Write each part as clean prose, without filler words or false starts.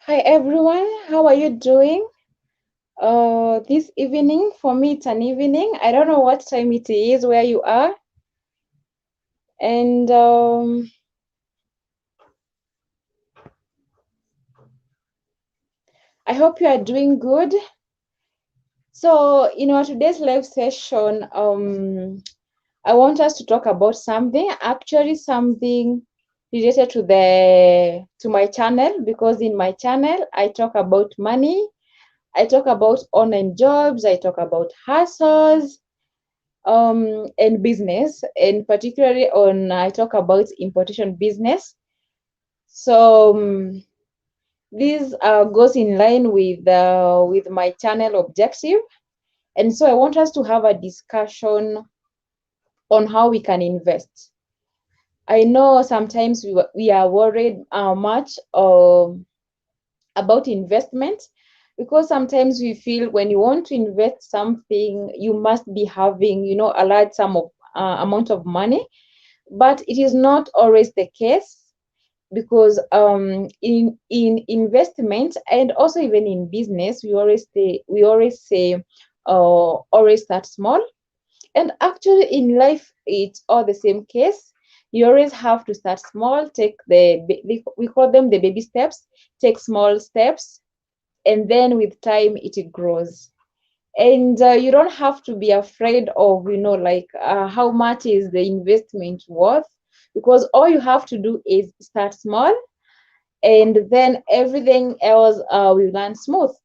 Hi everyone, how are you doing? This evening, for me it's an evening. I don't know what time it is where you are. And I hope you are doing good. So, in our today's live session, I want us to talk about something, actually something related to my channel, because in my channel I talk about money, I talk about online jobs, I talk about hustles, and business, and particularly on I talk about importation business. So this goes in line with my channel objective, and so I want us to have a discussion on how we can invest. I know sometimes we are worried much about investment, because sometimes we feel when you want to invest something, you must be having, a large sum of amount of money. But it is not always the case, because in investment, and also even in business, we always say always start small. And actually in life it's all the same case. You always have to start small, take we call them the baby steps. Take small steps, and then with time it grows. And you don't have to be afraid of, how much is the investment worth, because all you have to do is start small, and then everything else will run smooth.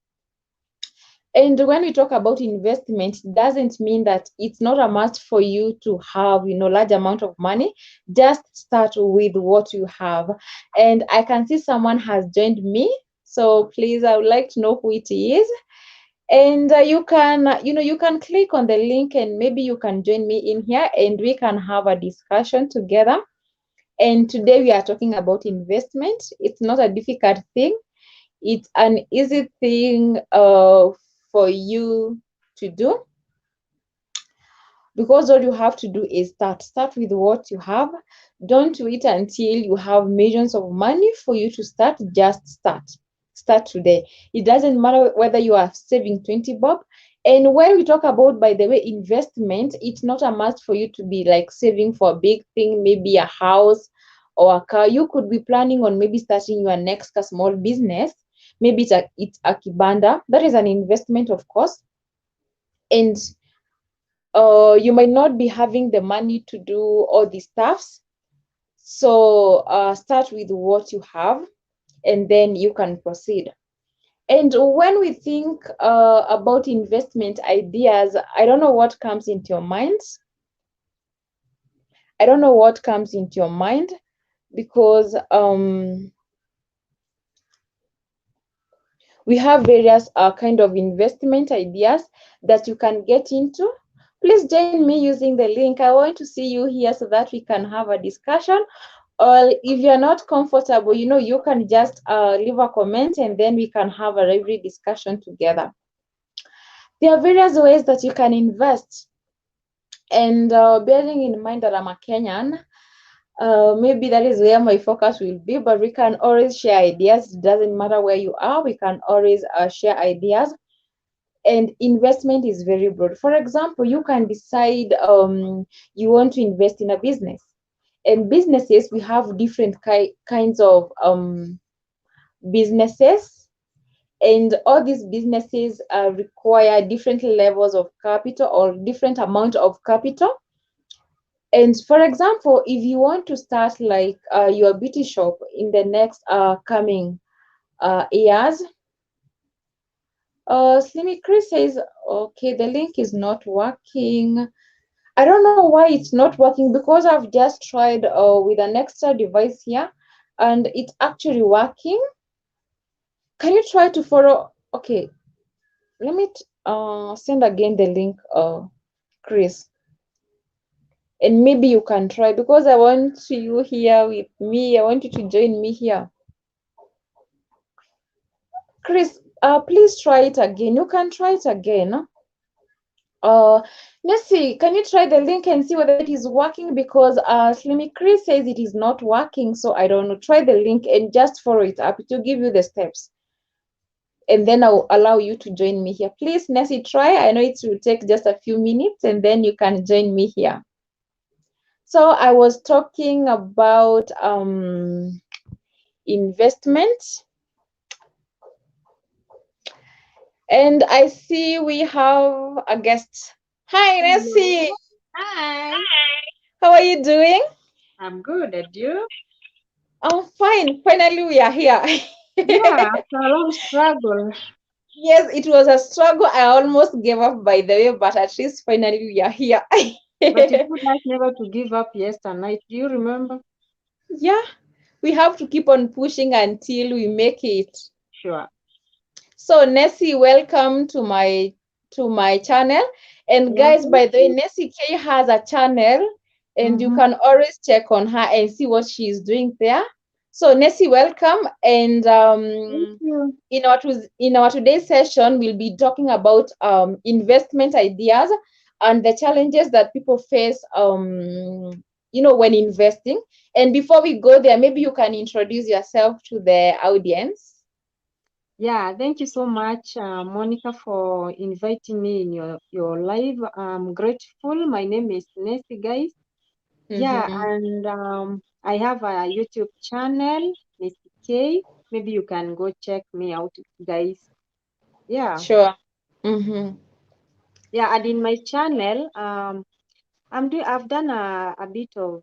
And when we talk about investment, it doesn't mean that it's not a must for you to have, large amount of money. Just start with what you have. And I can see someone has joined me, so please, I would like to know who it is. And you can click on the link, and maybe you can join me in here, and we can have a discussion together. And today we are talking about investment. It's not a difficult thing. It's an easy thing for you to do, because all you have to do is start with what you have. Don't wait until you have millions of money for you to start. Just start today. It doesn't matter whether you are saving 20 bob. And when we talk about, by the way, investment, it's not a must for you to be like saving for a big thing, maybe a house or a car. You could be planning on maybe starting your next small business. Maybe it's a kibanda. That is an investment, of course. And you might not be having the money to do all these stuffs. So start with what you have, and then you can proceed. And when we think about investment ideas, I don't know what comes into your mind. I don't know what comes into your mind, because we have various kind of investment ideas that you can get into. Please join me using the link. I want to see you here so that we can have a discussion. Or if you're not comfortable, you can just leave a comment, and then we can have a lively discussion together. There are various ways that you can invest. And bearing in mind that I'm a Kenyan, maybe that is where my focus will be, but we can always share ideas. It doesn't matter where you are, we can always share ideas. And investment is very broad. For example, you can decide you want to invest in a business. And businesses, we have different kinds of businesses, and all these businesses require different levels of capital or different amount of capital. And for example, if you want to start like your beauty shop in the next coming years, Slimmy Chris says, okay, the link is not working. I don't know why it's not working, because I've just tried with an extra device here, and it's actually working. Can you try to follow? Okay, let me send again the link, Chris. And maybe you can try, because I want you here with me. I want you to join me here. Chris, please try it again. You can try it again. Let's see. Can you try the link and see whether it is working? Because Slimmy Chris says it is not working. So I don't know. Try the link and just follow it up. It will give you the steps. and then I'll allow you to join me here. Please, Nessie, try. I know it will take just a few minutes, and then you can join me here. So I was talking about investment, and I see we have a guest. Hi, Nessie. Hello. Hi. How are you doing? I'm good. And you? I'm fine. Finally, we are here. Yeah, after a long struggle. Yes, it was a struggle. I almost gave up, by the way, but at least finally we are here. But you told us never to give up yesterday night. Do you remember? Yeah, we have to keep on pushing until we make it. Sure. So Nessie, welcome to my channel. And Yeah, guys, thank by the way, you. Nessie K has a channel, and you Mm-hmm. can always check on her and see what she's doing there. So Nessie, welcome. And Thank you. in our today's session, we'll be talking about investment ideas and the challenges that people face when investing. And before we go there, maybe you can introduce yourself to the audience. Yeah, thank you so much, Monica, for inviting me in your live. I'm grateful. My name is Nancy, guys. Yeah, Mm-hmm. and I have a YouTube channel, Miss K. Maybe you can go check me out, guys. Yeah. Sure. Mm-hmm. Yeah, and in my channel, I've done a bit of,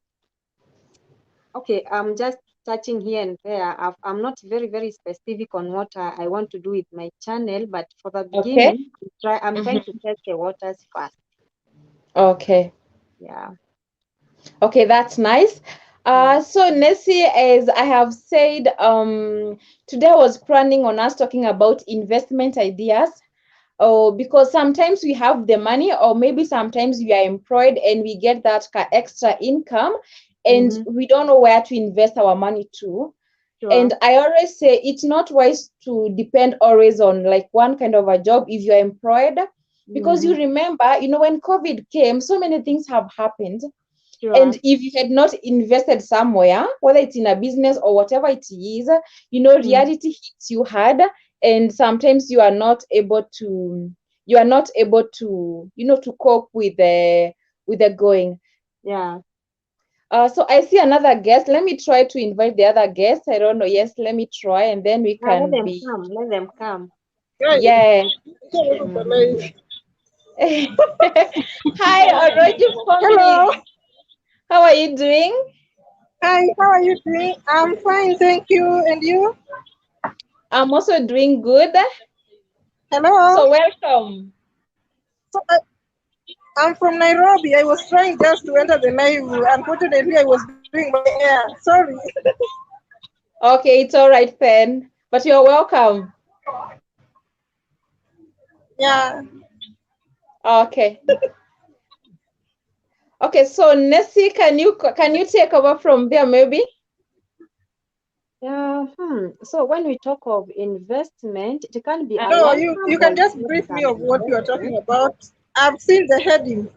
okay, I'm just touching here and there. I'm not very, very specific on what I want to do with my channel, but for the Okay. beginning, I'm trying to Mm-hmm. test the waters first. Okay. Yeah. Okay, that's nice. Mm. So Nessie, as I have said, today I was planning on us talking about investment ideas. Oh, because sometimes we have the money, or maybe sometimes we are employed and we get that extra income, and Mm-hmm. we don't know where to invest our money to. Sure. And I always say it's not wise to depend always on like one kind of a job if you're employed, because Mm-hmm. you remember, when COVID came, so many things have happened. Sure. And if you had not invested somewhere, whether it's in a business or whatever it is, Mm. reality hits you hard, and sometimes you are not able to cope with the going. Yeah. So I see another guest. Let me try to invite the other guest. I don't know. Yes, let me try, and then we Yeah, let can them be. come. Let them come. Yeah. Mm-hmm. Hi, Oroju Hello. family. How are you doing? Hi, how are you doing? I'm fine, thank you. And you? I'm also doing good. Hello. So welcome. So I'm from Nairobi. I was trying just to enter the live. Unfortunately, I was doing by air. Sorry. Okay, it's all right then. But you're welcome. Yeah. Okay. Okay, so Nessie, can you take over from there maybe? Yeah. So when we talk of investment, it can be a No, Uh-huh. long-term you or can just brief me short-term of what you are investment. talking about. I've seen the heading.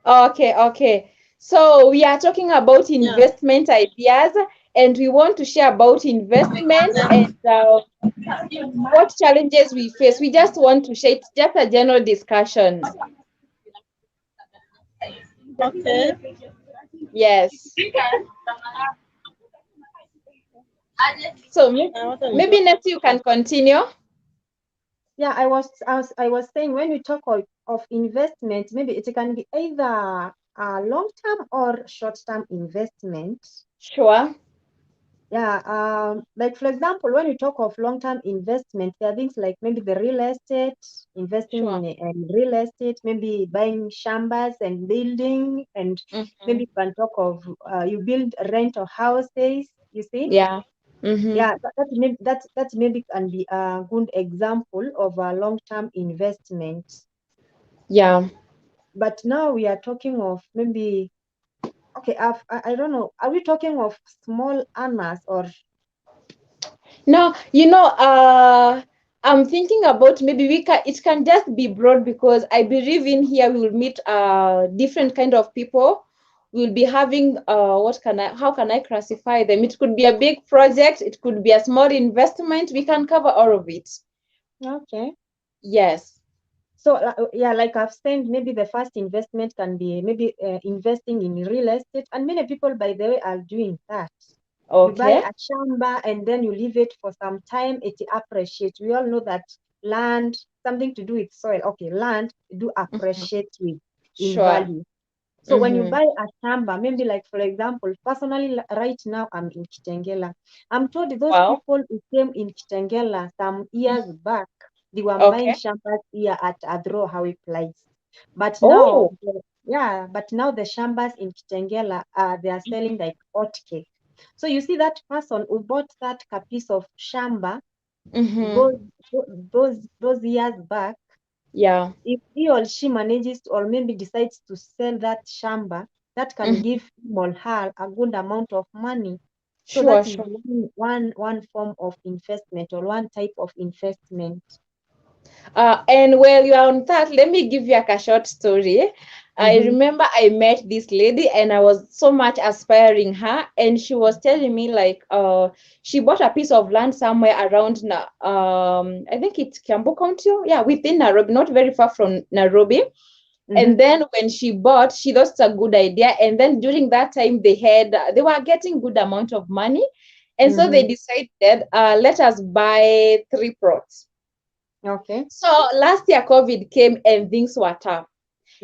Okay, okay. So we are talking about Yeah. investment ideas, and we want to share about investment and what challenges we face. We just want to share, it's just a general discussion. Okay. Yes. So What are you maybe talking next you can continue. Yeah, I was saying when we talk of investment, maybe it can be either a long-term or short-term investment. Sure. Yeah, like for example, when we talk of long-term investment, there are things like maybe the real estate, investing Sure. in real estate, maybe buying shambas and building, and Mm-hmm. maybe you can talk of you build rental houses, you see? Yeah. Mm-hmm. Yeah, that maybe can be a good example of a long-term investment. Yeah. But now we are talking of maybe, okay, I don't know, are we talking of small earners or Now, I'm thinking about maybe it can just be broad, because I believe in here we will meet different kind of people. We'll be having how can I classify them? It could be a big project, it could be a small investment. We can cover all of it. Okay. Yes. So yeah, like I've said, maybe the first investment can be maybe investing in real estate, and many people, by the way, are doing that. You buy Okay. a shamba and then you leave it for some time, it appreciates. We all know that land, something to do with soil. Okay, land do Mhm. appreciate with in Sure. value. So when you Mm-hmm. buy a shamba, maybe like for example, personally right now I'm in Kitengela. I'm told those Wow. people who came in Kitengela some years back, they were buying Okay. shambas here at Adro Howe Place. But now, Oh. yeah, but now the shambas in Kitengela, they are selling like hotcake. So you see that person who bought that piece of shamba those Mm-hmm. those years back, Yeah. if he or she manages to, or maybe decides to sell that shamba, that can Mm-hmm. give him or her a good amount of money. So Sure, that is sure. one form of investment or one type of investment. And while you are on that, let me give you a short story. I Mm-hmm, remember I met this lady and I was so much aspiring her, and she was telling me like she bought a piece of land somewhere around I think it's Kiambu County, yeah, within Nairobi, not very far from Nairobi. mm-hmm, And then when she bought, she thought it's a good idea. And then during that time, they were getting good amount of money, and so they mm-hmm. decided, let us buy 3 plots. Okay. So last year, COVID came and things were tough,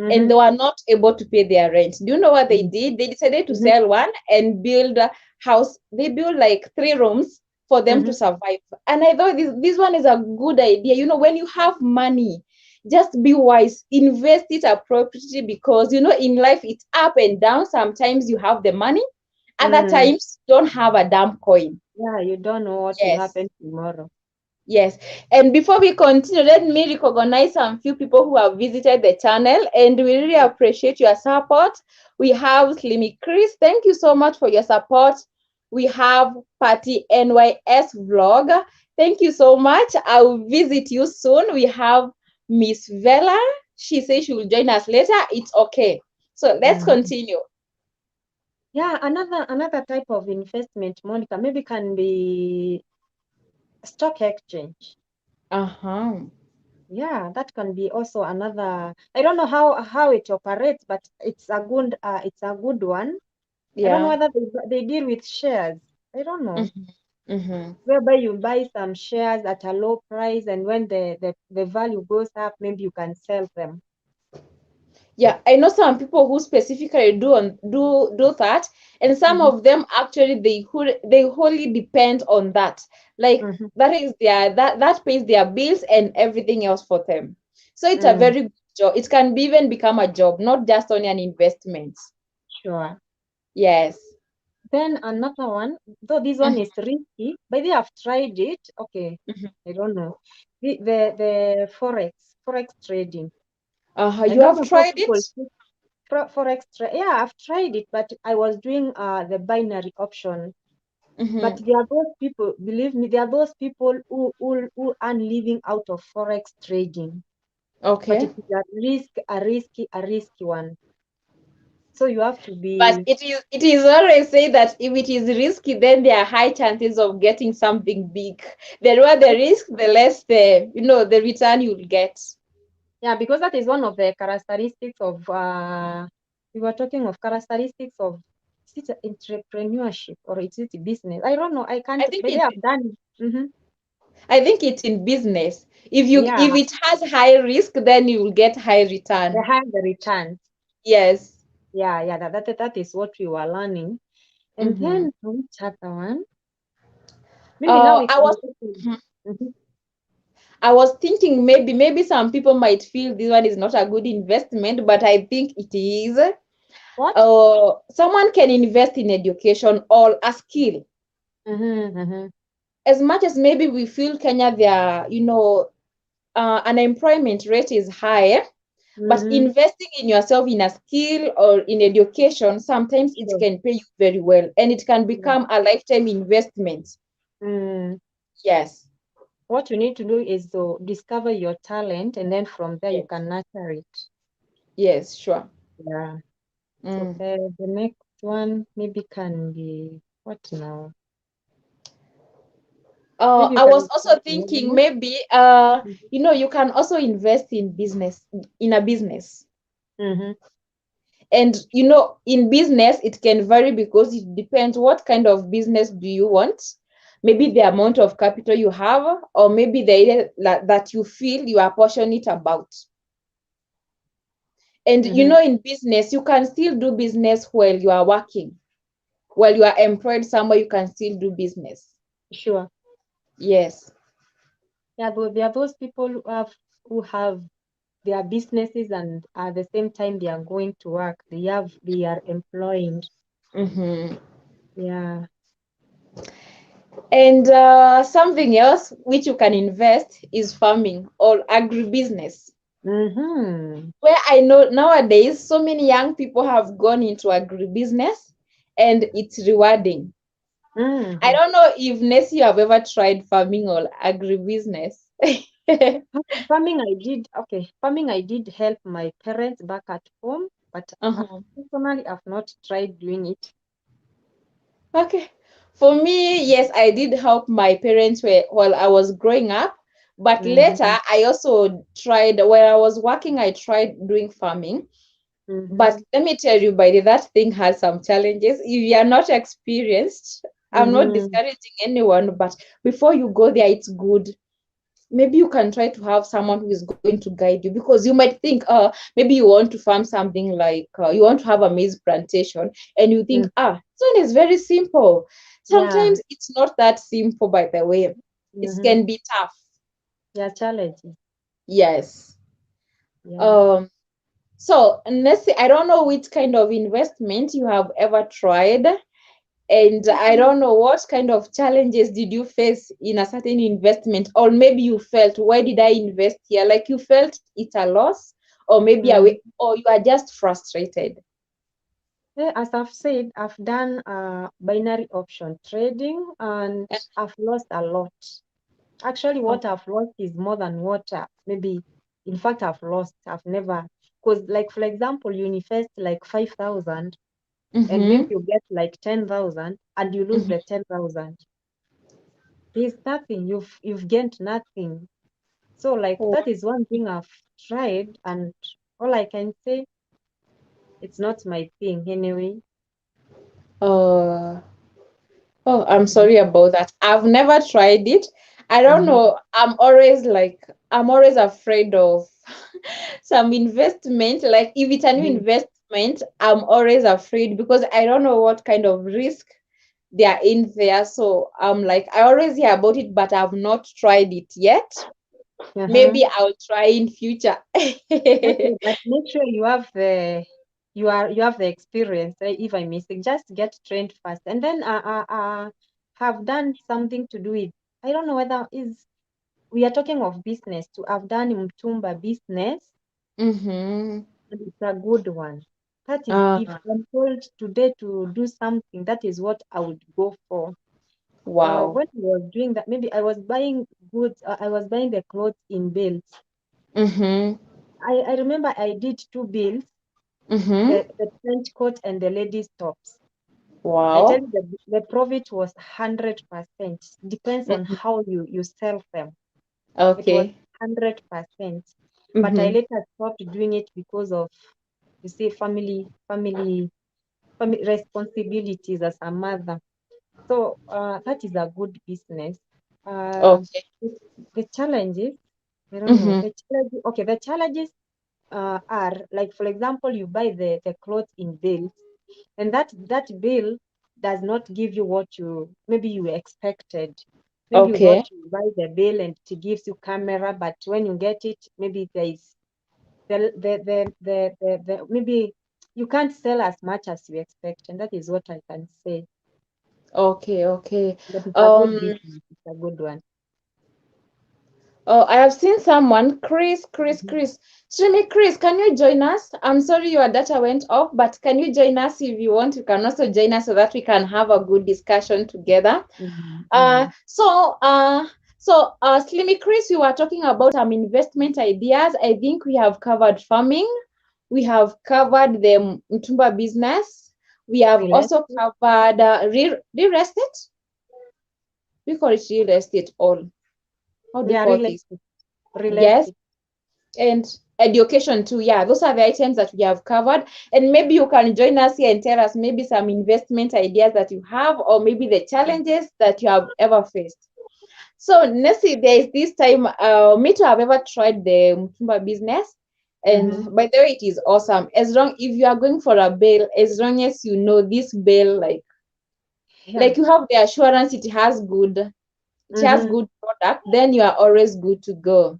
and Mm-hmm, they were not able to pay their rent. Do you know what they did? They decided to mm-hmm, sell one and build a house. They built like 3 rooms for them mm-hmm, to survive. And I thought this one is a good idea. You know, when you have money, just be wise, invest it appropriately, because you know in life it's up and down. Sometimes you have the money, other mm. times you don't have a damn coin. Yeah, you don't know what will Yes. happen tomorrow. Yes, and before we continue, let me recognize some few people who have visited the channel, and we really appreciate your support. We have Slimy Chris, thank you so much for your support. We have Patty NYS Vlog, thank you so much. I'll visit you soon. We have Miss Vela, she says she will join us later. It's okay. So let's Mhm. continue. Yeah, another type of investment, Monica, maybe can be stock exchange. Uh-huh. Yeah, that can be also another. I don't know how it operates, but it's a good one. I don't know Yeah. whether they deal with shares. I don't know. Mm-hmm. Mm-hmm. Whereby you buy some shares at a low price, and when the value goes up, maybe you can sell them. Yeah, I know some people who specifically do that, and some Mm-hmm, of them actually they wholly depend on that. Like mm-hmm, that is that pays their bills and everything else for them. So it's a mm, very good job. It can be even become a job, not just only an investment. sure. Yes. Then another one, though this one Mhm, is risky, but they have tried it. Okay, mhm. I don't know. The forex trading. I You don't have know how tried people it? see yeah, I've tried it, but I was doing the binary option. But Hmm. there are those people, believe me, there are those people who earn living out of forex trading. But it Okay. is a risky one. So you have to But be, it is always say that if it is risky, then there are high chances of getting something big. The lower the risk, the less the return you'll get. yeah, because that is one of the characteristics of we were talking of characteristics of, is it entrepreneurship or is it business? I don't know. I I can't, think but they it's have done. Mm-hmm. I think it's in business. Yeah, If it has high risk, then you will get high they return. have the returns. Yes. Yeah, yeah, that is what we were learning. And Mm-hmm. then which other one? Maybe now we I can was go to, mhm. mhm. I was thinking maybe some people might feel this one is not a good investment, but I think it is. What? Someone can invest in education or a skill. Mm-hmm, mm-hmm, As much as maybe we feel Kenya, their unemployment rate is high, but mm-hmm. investing in yourself in a skill or in education, sometimes it Sure. can pay you very well, and it can Yeah. become a lifetime investment. Mm. Yes. What you need to do is to discover your talent, and then from there you Yes. can nurture it. Yes, sure. Yeah. So Mm. the next one maybe can be what now? Maybe you I can was also explain thinking more. maybe you can also invest in business, in a business. Mm-hmm. And in business it can vary because it depends what kind of business do you want. Maybe the amount of capital you have, or maybe the area that you feel you are passionate about. And Mm-hmm. in business you can still do business while you are working. While you are employed somewhere, you can still do business. Sure. Yes. Yeah, there are those people who have their businesses, and at the same time they are going to work. They are employed. Mm-hmm. Yeah. And something else which you can invest is farming or agribusiness. Mm-hmm. Where I know nowadays so many young people have gone into agribusiness and it's rewarding. I Mm-hmm. don't know if Nessie you have ever tried farming or agribusiness. Farming I did, okay. Farming I did help my parents back at home, but Uh-huh. personally I've not tried doing it. Okay. For me, yes, I did help my parents while I was growing up. But later, Mm-hmm. I also tried, while I was working, I tried doing farming. But Mm-hmm. let me tell you, buddy, that thing has some challenges. If you are not experienced, I'm not Mm-hmm. discouraging anyone, but before you go there, it's good. Maybe you can try to have someone who is going to guide you, because you might think, maybe you want to farm something like you want to have a maize plantation, and you think, Mm. this one is very simple. Yeah. Sometimes it's not that simple, by the way. It Mm-hmm. can be tough. Yeah, challenges. Yes. Yeah. Um, so let's see, I don't know which kind of investment you have ever tried. And I don't know what kind of challenges did you face in a certain investment, or maybe you felt, why did I invest here? Like you felt it's a loss, or maybe Mm. or you are just frustrated. Yeah, as I've said, I've done binary option trading and I've lost a lot. Actually, Oh, what I've lost is more than what maybe, in fact, I've lost. I've never, because, like, for example, you invest like 5,000 and maybe mm-hmm, you get like 10,000 and you lose mm-hmm. the 10,000. There's nothing, you've gained nothing. So, like, Oh, that is one thing I've tried, and all I can say, it's not my thing anyway. uh, oh, I'm Mhm. sorry about that. I've never tried it. I don't Mhm. know. I'm always afraid of some investment. Like if it's a new Mhm. investment, I'm always afraid because I don't know what kind of risk they are in there. So I'm like, I always hear about it, but I've not tried it yet. Uh-huh. Maybe I'll try in future. Okay, but make sure you have the experience. If I mistake, just get trained first, and then have done something to do with. I don't know whether is we are talking of business. To have done Mtumba business, Mm-hmm. and it's a good one. That is, if Ah, I'm told today to do something, that is what I would go for. wow. When I was doing that, maybe I was buying goods. I was buying the clothes in bales. Mm-hmm. I remember I did two bills, Mm-hmm. the trench coat and the ladies' tops. I tell Wow. you, the profit was 100%. Depends on Mm-hmm. how you sell them. It was Okay. 100%. But I Mm-hmm. later stopped doing it because of, you see, family responsibilities as a mother. So that is a good business. Uh, Okay. the the challenges, I don't know. Mm-hmm. The challenges are like, for example, you buy the clothes in bales, and that bill does not give you what you maybe you expected. Maybe you Okay. thought you buy the bill and it gives you camera, but when you get it, maybe there is maybe you can't sell as much as you expect, and that is what I can say. Okay. Okay. But it's a good Um, business. It's a good one. oh, I have seen someone, Mhm. Chris. Shimi, Chris, can you join us? I'm sorry your data went off, but can you join us if you want? You can also join us so that we can have a good discussion together. Mhm. Uh, Mhm. so, uh, Slimy Chris, we were talking about some investment ideas. I think we have covered farming. We have covered the Mtumba business. We have Real also estate. covered real estate. we call it real estate all. How do you Yeah, call real this? estate. Real Yes. estate. And education too. Yeah, those are the items that we have covered. And maybe you can join us here and tell us maybe some investment ideas that you have, or maybe the challenges that you have ever faced. So Nessie, there is this time, me too, have ever tried the Mtumba business. And by the way, it is awesome. As long if you are going for a bail, as long as you know this bail, Yeah. you have the assurance it has good product, then you are always good to go.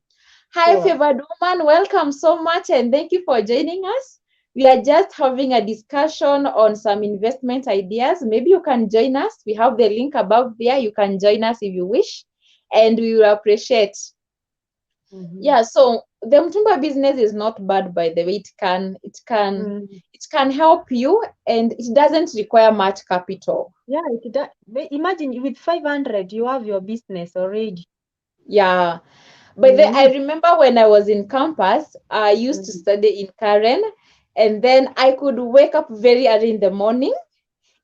Hi, Sure. favored woman. Welcome so much and thank you for joining us. We are just having a discussion on some investment ideas. Maybe you can join us. We have the link above there. You can join us if you wish, and we will appreciate. Yeah, so the Mtumba business is not bad, by the way. It can help you, and it doesn't require much capital. Yeah, imagine with 500 you have your business already. Yeah. But I remember when I was in campus, I used to Mhm. study in Karen, and then I could wake up very early in the morning,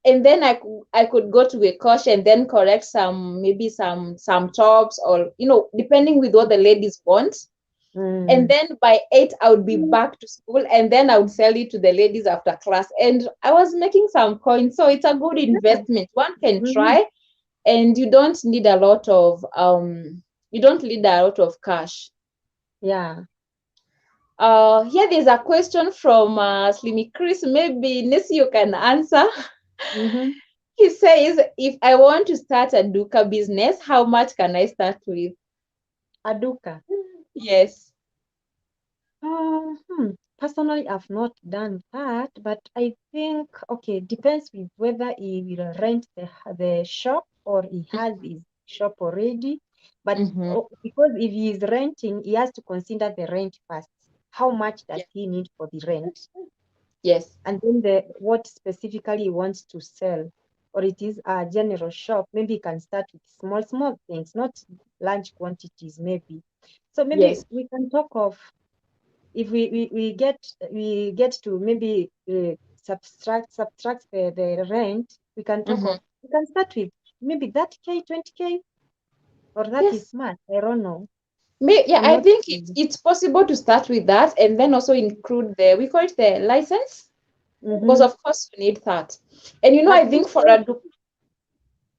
and then I could go to a course and then correct maybe some tops, or depending with what the ladies want. And then by 8 I would be back to school, and then I would sell it to the ladies after class, and I was making some coins. So it's a good investment. One can Mhm. try, and you don't need a lot of cash. Yeah. Here there's a question from Slimy Chris. Maybe Nisi you can answer. Mm-hmm. He says, if I want to start a duka business, how much can I start with? Aduka. Yes. Personally, I've not done that, but I think, okay, depends with whether he will rent the shop or he has his shop already. But Mm-hmm. because if he is renting, he has to consider the rent first. How much does Yeah. he need for the rent? Yes. And then what specifically he wants to sell. Or it is a general shop. Maybe he can start with small things, not large quantities, maybe. So maybe Yes. we can talk of if we get to maybe subtract the rent, Mm-hmm. we can start with maybe 30K, 20K, or that is Yes. much. I don't know. Yeah, I'm I not think it's sure. it's possible to start with that, and then also include we call it the license, because Mm-hmm. of course you need that. And But I think for a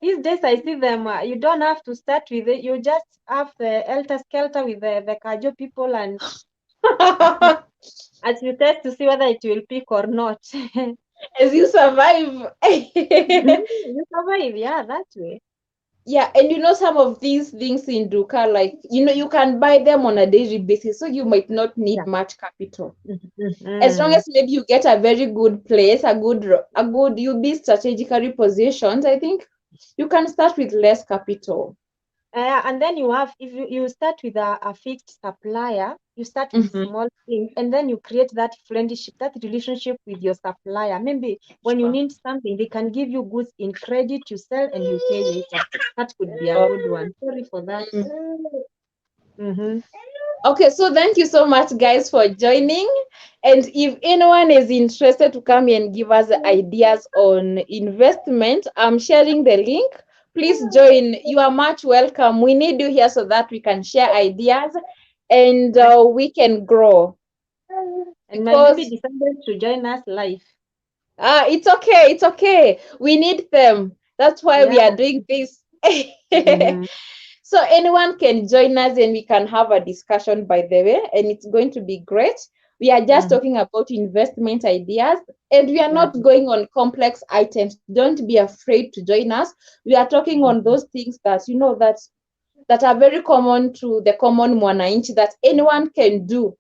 these days I see them. You don't have to start with it. You just have the helter skelter with the Kajo people, and as you test to see whether it will pick or not. as you survive. You survive, yeah, that way. Yeah, and some of these things in Duka, you can buy them on a daily basis, so you might not need Yeah. much capital. As long Mm-hmm. as maybe you get a very good place, you'll be strategically positioned, I think you can start with less capital. And then you have, if you start with a fixed supplier, you start with Mm-hmm. small things, and then you create that friendship, that relationship with your supplier. Maybe when you Sure. need something, they can give you goods in credit, you sell and you pay later. That could be a Oh, good one. Sorry for that. Mm-hmm. okay, so thank you so much, guys, for joining. And if anyone is interested to come and give us ideas on investment, I'm sharing the link. Please join. You are much welcome. We need you here so that we can share ideas and we can grow. And my baby Because decided to join us live. it's okay. It's okay. We need them. That's why Yeah. we are doing this. Mm-hmm. So anyone can join us and we can have a discussion, by the way, and it's going to be great. We are just Mm-hmm. talking about investment ideas, and we are Yeah. not going on complex items. Don't be afraid to join us. We are talking on those things that are very common to the common mwananchi, that anyone can do.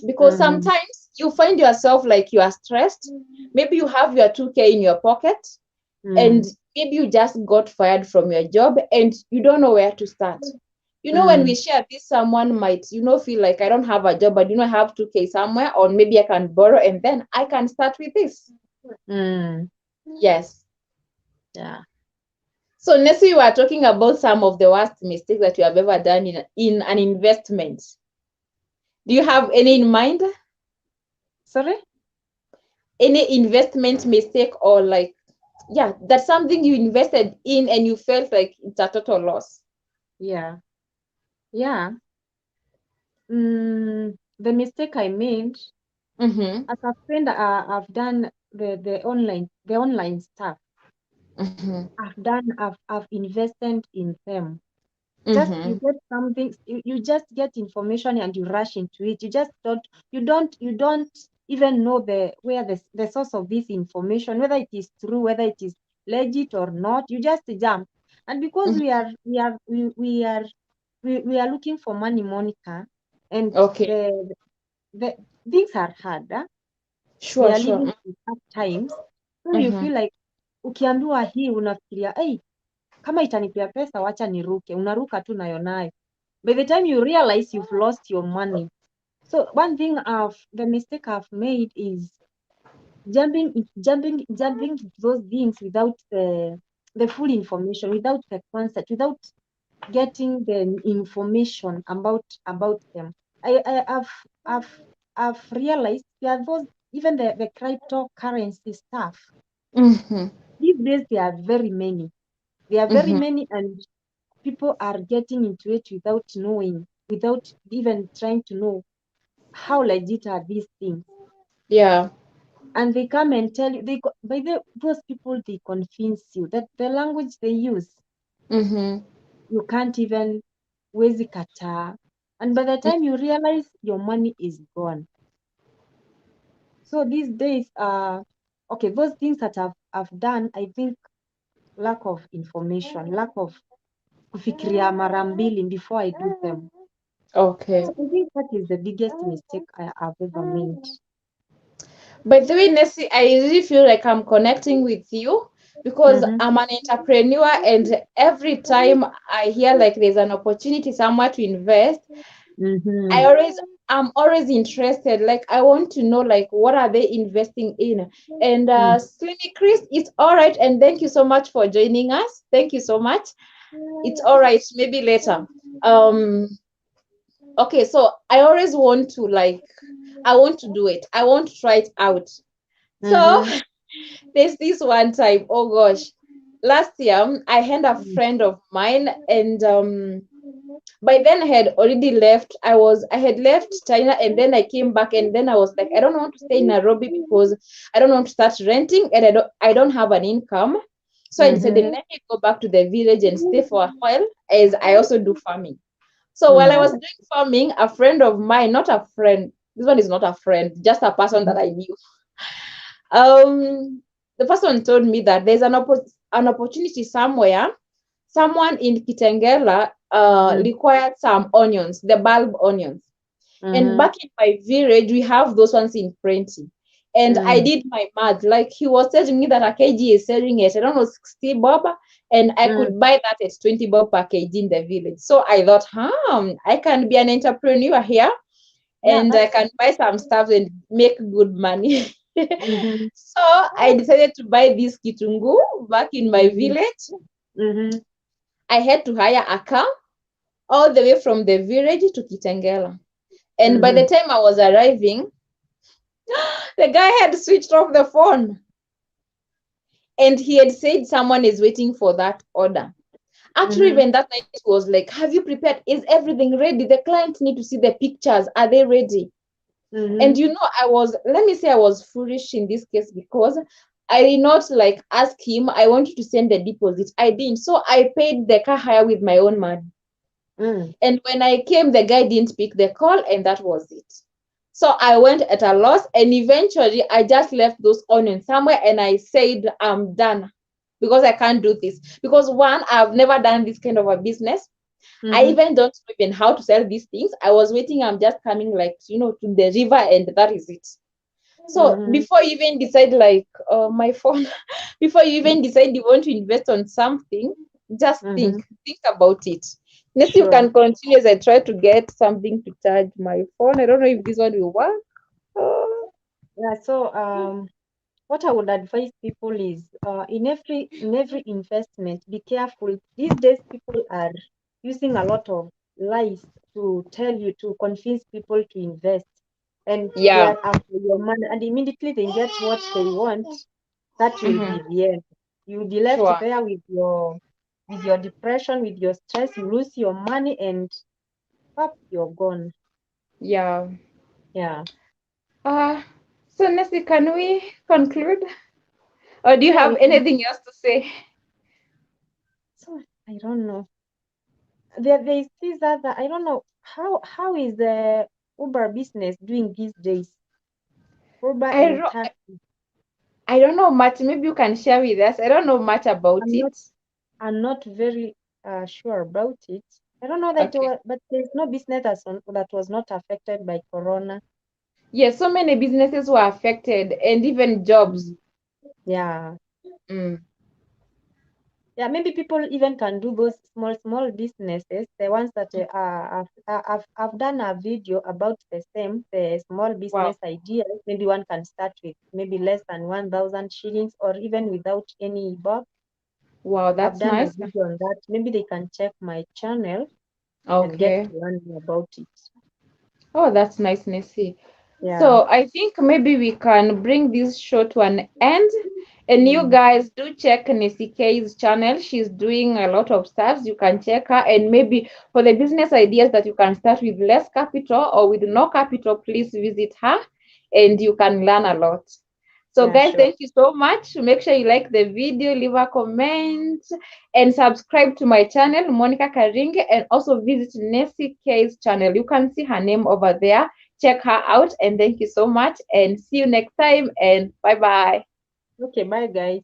Because Mm-hmm. sometimes you find yourself like you are stressed. Maybe you have your 2K in your pocket, and maybe you just got fired from your job and you don't know where to start. When we Mm-hmm. share this, someone might feel like, I don't have a job, but I have 2K somewhere, or maybe I can borrow and then I can start with this. Mm-hmm. Yes. Yeah. So next we were talking about some of the worst mistakes that you have ever done in an investment. Do you have any in mind? Sorry? Any investment mistake, or like yeah, that's something you invested in and you felt like it's a total loss. Yeah. Yeah. The mistake I made Mm-hmm. as a friend, I've done the online stuff. Mm-hmm. I've invested in them. Just you Mm-hmm. get something, you just get information and you rush into it. You don't even know where the source of this information, whether it is true, whether it is legit or not. You just jump. And because we are looking for money, Monica, and Okay. the things are hard. We Sure, are sure. living in hard times. So you Mm-hmm. feel like ukiambiwa hii unafikiria, hey, kama itanipea pesa wacha niruke, unaruka tu nayo nayo. By the time you realize you've lost your money. So one thing the mistake I've made is jumping into those things without the full information, without the concept, without getting the information about them. I've realized there are those, even the cryptocurrency stuff. Mm-hmm. These days there are very many. There are very Mm-hmm. many, and people are getting into it without knowing, without even trying to know how legit are these things. Yeah. And they come and tell you, those people, they convince you that the language they use, Mm-hmm. you can't even wezi kataa. And by the time you realize, your money is gone. So these days, okay, those things that I've done, I think lack of information, lack of kufikiria mara mbili before I do them. Okay. So I think that is the biggest mistake I've ever made. By the way, Nessie, I really feel like I'm connecting with you because Mm-hmm. I'm an entrepreneur, and every time I hear like there's an opportunity somewhere to invest, I Mm-hmm. always I'm always interested. Like I want to know like what are they investing in. And Slimmy Chris, it's all right. And thank you so much for joining us. Thank you so much. It's all right. Maybe later. Um. Okay. So I always want to like I want to do it. I want to try it out. So Mm-hmm. there's this one time. Oh gosh, last year I had a friend of mine, and by then I had already left. I had left China, and then I came back, and then I was like, I don't want to stay in Nairobi because I don't want to start renting, and I don't have an income. So I decided, Mm-hmm. let me go back to the village and stay for a while, as I also do farming. So while I Mm-hmm. was doing farming, a friend of mine, not a friend, this one is not a friend, just a person that I knew. The person told me that there's an opportunity somewhere. Someone in Kitengela required some onions, the bulb onions. And Mm-hmm. back in my village, we have those ones in plenty. And I Mm-hmm. did my math. Like he was telling me that a kg is selling at, I don't know, 60 bob. And I Mm-hmm. could buy that at 20 bob per kg in the village. So I thought, I can be an entrepreneur here Yeah, and I that's can buy some stuff and make good money. mm-hmm. So I decided to buy this kitungu back in my Mm-hmm. village. Mm-hmm. I had to hire a car all the way from the village to Kitengela. And by Mm-hmm. the time I was arriving, the guy had switched off the phone and he had said someone is waiting for that order. Actually, Mm-hmm. even that night was like, have you prepared? Is everything ready? The clients need to see the pictures. Are they ready? Mm-hmm. And let me say I was foolish in this case because I did not like ask him, I want you to send the deposit. I didn't. So I paid the car hire with my own money. Mm. And when I came, the guy didn't pick the call, and that was it. So I went at a loss, and eventually I just left those onions somewhere and I said, I'm done because I can't do this. Because one, I've never done this kind of a business. I Mm-hmm. even don't know even how to sell these things. I was waiting, I'm just coming like, to the river, and that is it. So Mm-hmm. before you even decide, like, my phone, before you even decide you want to invest on something, just think, Mm-hmm. think about it. Next, you Sure. can continue as I try to get something to charge my phone. I don't know if this one will work. Oh. Yeah. So what I would advise people is in every investment, be careful. These days, people are using a lot of lies to tell you, to convince people to invest, and they Yeah. are after your money, and immediately they get what they want. That will Mm-hmm. be the end. You'll be left Sure. there with your depression, with your stress. You lose your money, and up you're gone. Yeah. Yeah. Uh, so Nessie, can we conclude? Or do you Yeah, have we can. anything else to say? So I don't know. There is this other. I don't know how is the Uber business doing these days? Uber I and don't, taxi. I don't know much. Maybe you can share with us. I don't know much about I'm not it. I'm not very sure about it. I don't know that, Okay. but there's no business that was not affected by Corona. Yes, so many businesses were affected and even jobs. Mm. Yeah. Mm. Yeah, maybe people even can do those small businesses, the ones that I've done a video about the small Wow. business ideas. Maybe one can start with maybe less than 1,000 shillings or even without any box. Wow, I've that's done a nice. video on that. Maybe they can check my channel and get Okay. to learn more about it. Oh, that's nice, Nessie. Yeah. So I think maybe we can bring this show to an end. And you Mm. guys do check Nessie K's channel. She's doing a lot of stuff. You can check her. And maybe for the business ideas that you can start with less capital or with no capital, please visit her and you can learn a lot. So Yeah, guys, sure. thank you so much. Make sure you like the video, leave a comment, and subscribe to my channel, Monica Karinge, and also visit Nessie K's channel. You can see her name over there. Check her out, and thank you so much, and see you next time, and bye bye. Okay, bye guys.